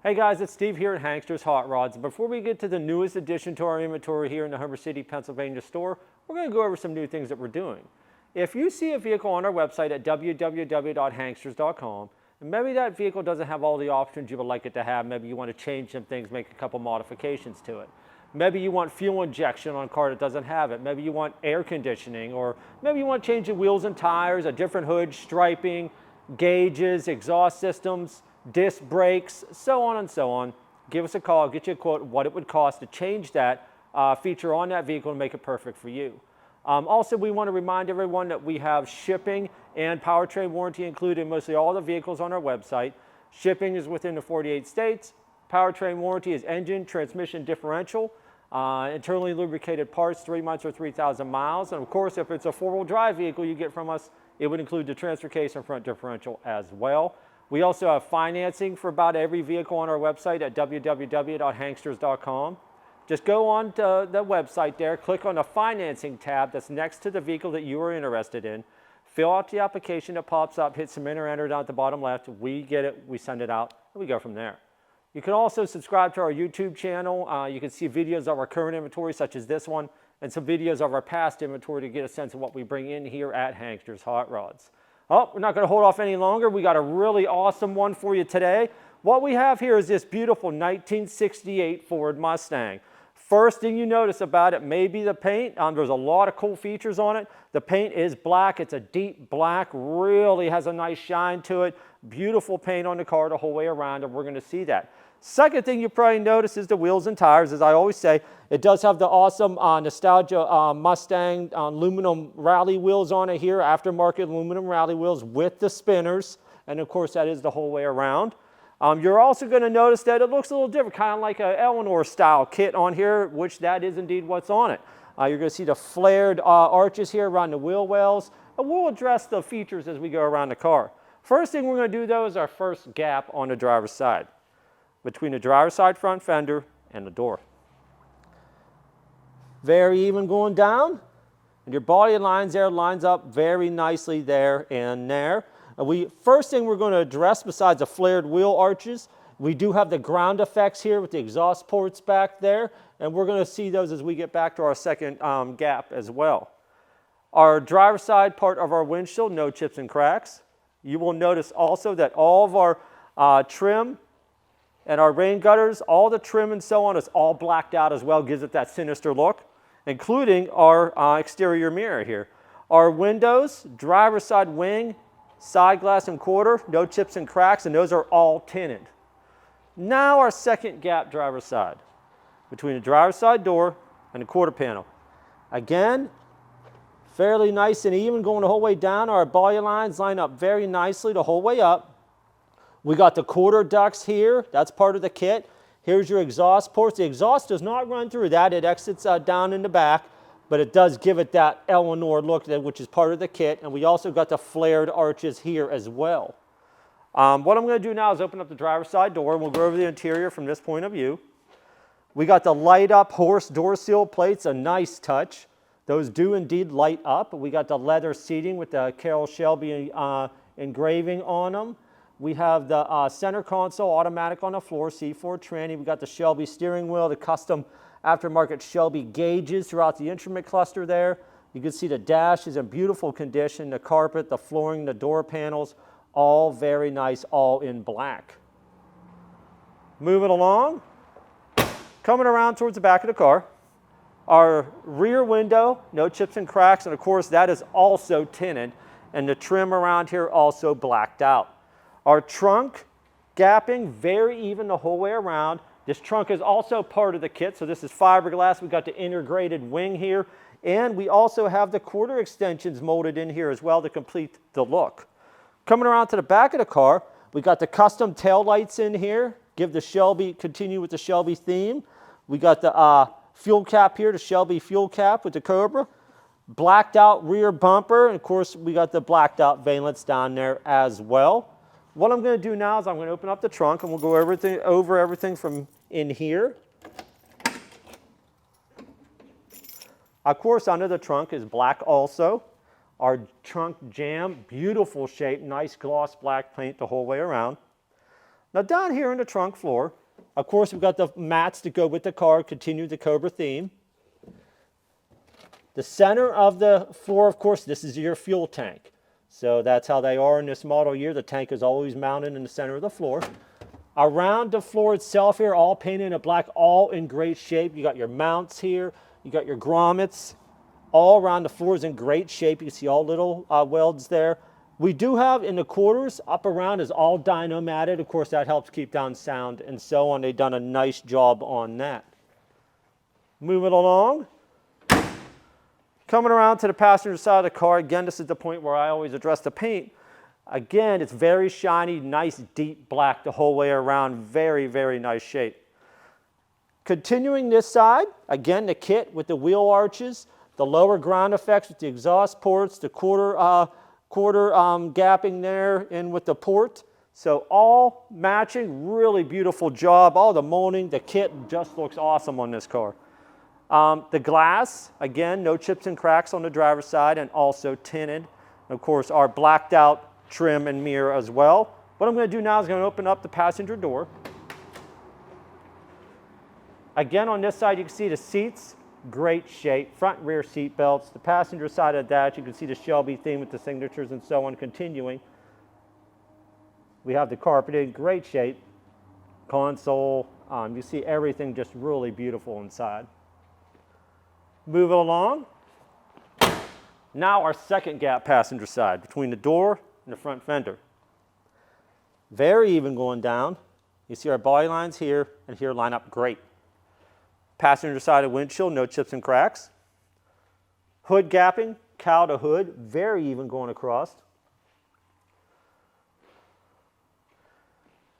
Hey guys, it's Steve here at Hankster's Hot Rods. Before we get to the newest addition to our inventory here in the Humber City, Pennsylvania store, we're going to go over some new things that we're doing. If you see a vehicle on our website at www.hanksters.com, and maybe that vehicle doesn't have all the options you would like it to have, maybe you want to change some things, make a couple modifications to it. Maybe you want fuel injection on a car that doesn't have it. Maybe you want air conditioning, or maybe you want to change the wheels and tires, a different hood, striping, gauges, exhaust systems, disc brakes, so on and so on. Give us a call, get you a quote, what it would cost to change that feature on that vehicle and make it perfect for you. Also, we want to remind everyone that we have shipping and powertrain warranty included in mostly all the vehicles on our website. Shipping is within the 48 states. Powertrain warranty is engine, transmission, differential, internally lubricated parts, 3 months or 3,000 miles. And of course, if it's a four-wheel drive vehicle you get from us, it would include the transfer case and front differential as well. We also have financing for about every vehicle on our website at www.hanksters.com. Just go on to the website there, click on the financing tab that's next to the vehicle that you are interested in. Fill out the application that pops up, hit submit or enter down at the bottom left. We get it, we send it out, and we go from there. You can also subscribe to our YouTube channel. You can see videos of our current inventory, such as this one, and some videos of our past inventory to get a sense of what we bring in here at Hankster's Hot Rods. Oh, we're not going to hold off any longer. We got a really awesome one for you today. What we have here is this beautiful 1968 Ford Mustang. First thing you notice about it may be the paint. There's a lot of cool features on it. The paint is black. It's a deep black, really has a nice shine to it. Beautiful paint on the car the whole way around, and we're going to see that. Second thing you probably notice is the wheels and tires. As I always say, it does have the awesome nostalgia Mustang aluminum rally wheels on it here, aftermarket aluminum rally wheels with the spinners, and of course that is the whole way around. You're also going to notice that it looks a little different, kind of like an Eleanor style kit on here, which that is indeed what's on it. You're going to see the flared arches here around the wheel wells, and we'll address the features as we go around the car. First thing we're going to do though is our first gap on the driver's side, between the driver's side front fender and the door. Very even going down, and your body lines there lines up very nicely there and there. And first thing we're going to address, besides the flared wheel arches, we do have the ground effects here with the exhaust ports back there, and we're going to see those as we get back to our second gap as well. Our driver's side part of our windshield, no chips and cracks. You will notice also that all of our trim and our rain gutters, all the trim and so on is all blacked out as well, gives it that sinister look, including our exterior mirror here. Our windows, driver's side wing, side glass and quarter, no chips and cracks, and those are all tinted. Now our second gap driver's side, between the driver's side door and the quarter panel. Again, fairly nice and even going the whole way down. Our body lines line up very nicely the whole way up. We got the quarter ducts here. That's part of the kit. Here's your exhaust ports. The exhaust does not run through that. It exits down in the back, but it does give it that Eleanor look, which is part of the kit. And we also got the flared arches here as well. What I'm going to do now is open up the driver's side door, and we'll go over the interior from this point of view. We got the light up horse door seal plates, a nice touch. Those do indeed light up. We got the leather seating with the Shelby engraving on them. We have the center console automatic on the floor, C4 tranny. We got the Shelby steering wheel, the custom aftermarket Shelby gauges throughout the instrument cluster there. You can see the dash is in beautiful condition, the carpet, the flooring, the door panels, all very nice, all in black. Moving along, coming around towards the back of the car. Our rear window, no chips and cracks, and of course that is also tinted, and the trim around here also blacked out. Our trunk gapping, very even the whole way around. This trunk is also part of the kit, so this is fiberglass. We've got the integrated wing here, and we also have the quarter extensions molded in here as well to complete the look. Coming around to the back of the car, we got the custom tail lights in here. Continue with the Shelby theme. We got the fuel cap here, the Shelby fuel cap with the Cobra. Blacked out rear bumper, and of course we got the blacked out valence down there as well. What I'm going to do now is I'm going to open up the trunk, and we'll go over everything from in here. Of course, under the trunk is black also. Our trunk jamb, beautiful shape, nice gloss black paint the whole way around. Now down here in the trunk floor, of course, we've got the mats to go with the car, continue the Cobra theme. The center of the floor, of course, this is your fuel tank. So that's how they are in this model year. The tank is always mounted in the center of the floor. Around the floor itself here, all painted in black, all in great shape. You got your mounts here, you got your grommets. All around the floor is in great shape. You can see all little welds there. We do have in the quarters, up around is all dyno matted. Of course, that helps keep down sound and so on. They've done a nice job on that. Moving along. Coming around to the passenger side of the car, again, this is the point where I always address the paint. Again, it's very shiny, nice deep black the whole way around. Very, very nice shape. Continuing this side, again, the kit with the wheel arches, the lower ground effects with the exhaust ports, the quarter gapping there in with the port. So all matching, really beautiful job. All the molding, the kit just looks awesome on this car. The glass, again, no chips and cracks on the driver's side and also tinted. And of course, our blacked out trim and mirror as well. What I'm going to do now is going to open up the passenger door. Again, on this side, you can see the seats, great shape, front and rear seat belts. The passenger side of that, you can see the Shelby theme with the signatures and so on continuing. We have the carpeted, great shape, console. You see everything just really beautiful inside. Moving along. Now our second gap passenger side between the door and the front fender. Very even going down. You see our body lines here and here line up great. Passenger side of windshield, no chips and cracks. Hood gapping, cowl to hood, very even going across.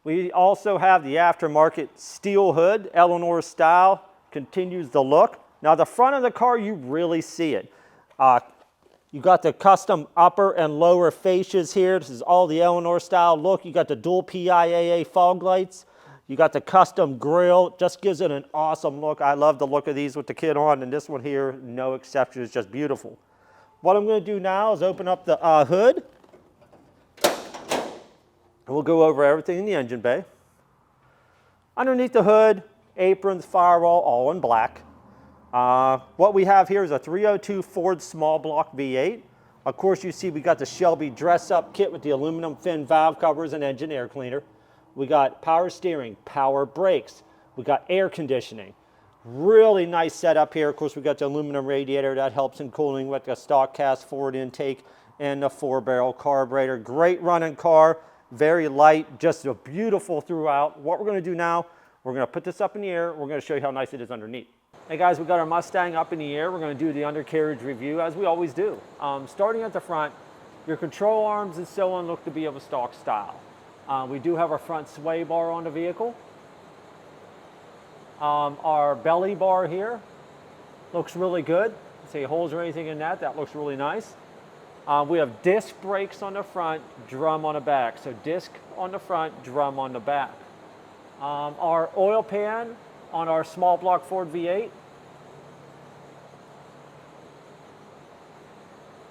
We also have the aftermarket steel hood, Eleanor style, continues the look. Now the front of the car, you really see it. You got the custom upper and lower fascias here. This is all the Eleanor style look. You got the dual PIAA fog lights. You got the custom grille. Just gives it an awesome look. I love the look of these with the kit on, and this one here, no exception, is just beautiful. What I'm going to do now is open up the hood. And we'll go over everything in the engine bay. Underneath the hood, aprons, firewall, all in black. What we have here is a 302 Ford small block V8. Of course, you see we got the Shelby dress-up kit with the aluminum fin valve covers and engine air cleaner. We got power steering, power brakes. We got air conditioning. Really nice setup here. Of course, we got the aluminum radiator that helps in cooling with the stock cast forward intake and the 4-barrel carburetor. Great running car, very light, just a beautiful throughout. What we're going to do now, we're going to put this up in the air. We're going to show you how nice it is underneath. Hey guys, we got our Mustang up in the air. We're going to do the undercarriage review as we always do. Starting at the front, your control arms and so on look to be of a stock style. We do have our front sway bar on the vehicle. Our belly bar here looks really good. See holes or anything in that, that looks really nice. We have disc brakes on the front, drum on the back. So disc on the front, drum on the back. Our oil pan on our small block Ford V8,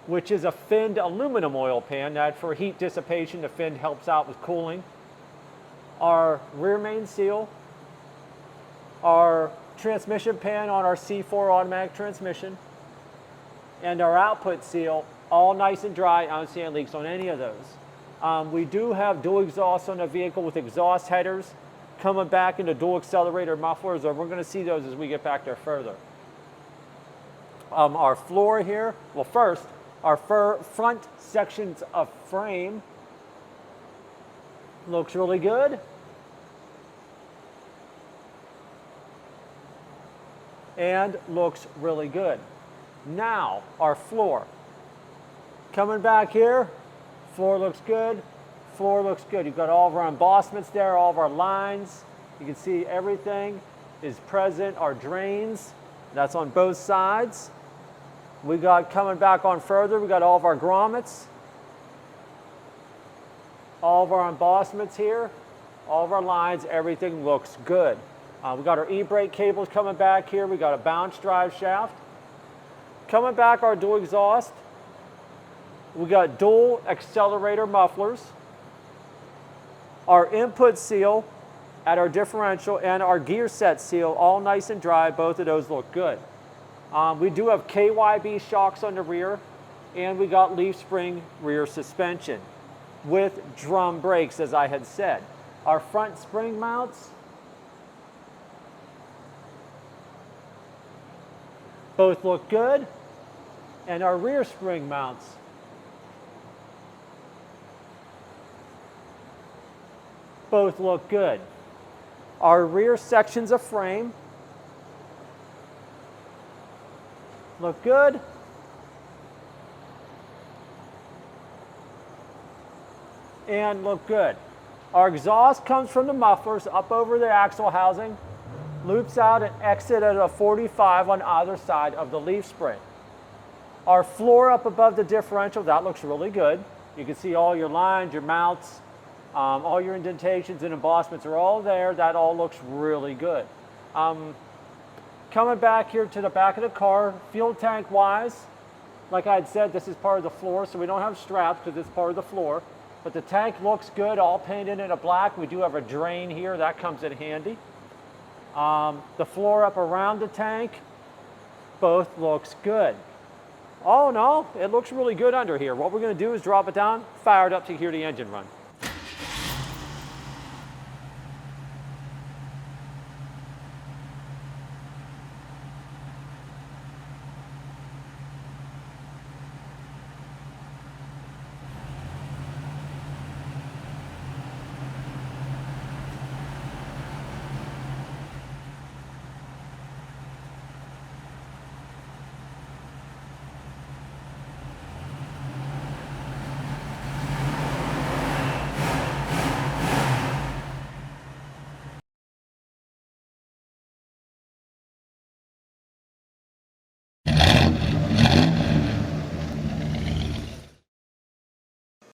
which is a finned aluminum oil pan that for heat dissipation, the fin helps out with cooling. Our rear main seal, our transmission pan on our C4 automatic transmission, and our output seal, all nice and dry. I don't see any leaks on any of those. We do have dual exhaust on the vehicle with exhaust headers coming back into dual accelerator mufflers, and we're going to see those as we get back there further. Our floor here, well first, our front sections of frame looks really good. And looks really good. Now, our floor. Coming back here, floor looks good. Floor looks good. You've got all of our embossments there, all of our lines. You can see everything is present. Our drains, that's on both sides. We got coming back on further, we got all of our grommets, all of our embossments here, all of our lines, everything looks good. We got our e-brake cables coming back here. We got a bounce drive shaft. Coming back, our dual exhaust. We got dual accelerator mufflers. Our input seal at our differential and our gear set seal, all nice and dry. Both of those look good. We do have KYB shocks on the rear, and we got leaf spring rear suspension with drum brakes, as I had said. Our front spring mounts, both look good, and our rear spring mounts both look good. Our rear sections of frame look good. And look good. Our exhaust comes from the mufflers up over the axle housing, loops out and exit at a 45 on either side of the leaf spring. Our floor up above the differential, that looks really good. You can see all your lines, your mounts, all your indentations and embossments are all there. That all looks really good. Coming back here to the back of the car, fuel tank wise, like I had said, this is part of the floor, so we don't have straps because it's part of the floor. But the tank looks good, all painted in a black. We do have a drain here, that comes in handy. The floor up around the tank, both looks good. Oh no, it looks really good under here. What we're gonna do is drop it down, fire it up to hear the engine run.